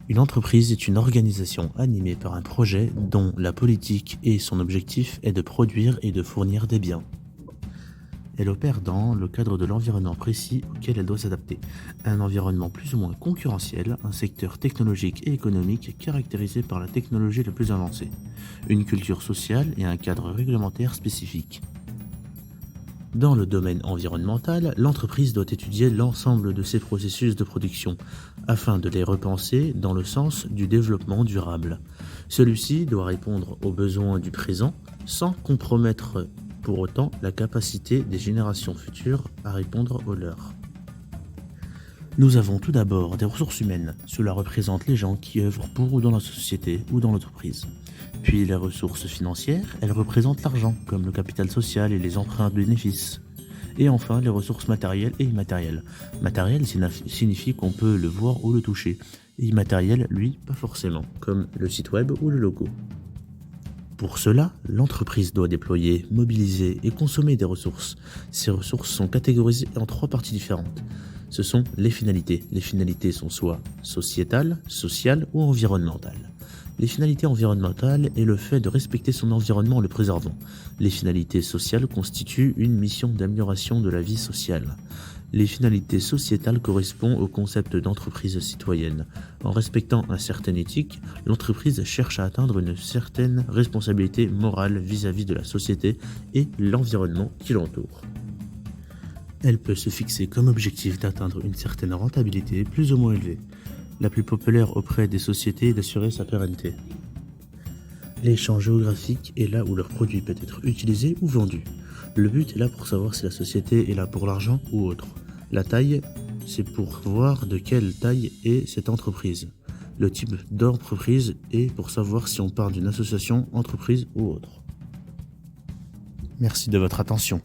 Une entreprise est une organisation animée par un projet dont la politique et son objectif est de produire et de fournir des biens. Elle opère dans le cadre de l'environnement précis auquel elle doit s'adapter. Un environnement plus ou moins concurrentiel, un secteur technologique et économique caractérisé par la technologie la plus avancée, une culture sociale et un cadre réglementaire spécifique. Dans le domaine environnemental, l'entreprise doit étudier l'ensemble de ses processus de production afin de les repenser dans le sens du développement durable. Celui-ci doit répondre aux besoins du présent sans compromettre pour autant la capacité des générations futures à répondre aux leurs. Nous avons tout d'abord des ressources humaines. Cela représente les gens qui œuvrent pour ou dans la société ou dans l'entreprise. Puis les ressources financières, elles représentent l'argent, comme le capital social et les emprunts de bénéfices. Et enfin, les ressources matérielles et immatérielles. Matériel signifie qu'on peut le voir ou le toucher. Et immatériel, lui, pas forcément, comme le site web ou le logo. Pour cela, l'entreprise doit déployer, mobiliser et consommer des ressources. Ces ressources sont catégorisées en 3 parties différentes. Ce sont les finalités. Les finalités sont soit sociétales, sociales ou environnementales. Les finalités environnementales est le fait de respecter son environnement en le préservant. Les finalités sociales constituent une mission d'amélioration de la vie sociale. Les finalités sociétales correspondent au concept d'entreprise citoyenne. En respectant un certain éthique, l'entreprise cherche à atteindre une certaine responsabilité morale vis-à-vis de la société et l'environnement qui l'entoure. Elle peut se fixer comme objectif d'atteindre une certaine rentabilité plus ou moins élevée. La plus populaire auprès des sociétés est d'assurer sa pérennité. Les champs géographiques est là où leur produit peut être utilisé ou vendu. Le but est là pour savoir si la société est là pour l'argent ou autre. La taille, c'est pour voir de quelle taille est cette entreprise. Le type d'entreprise est pour savoir si on parle d'une association, entreprise ou autre. Merci de votre attention.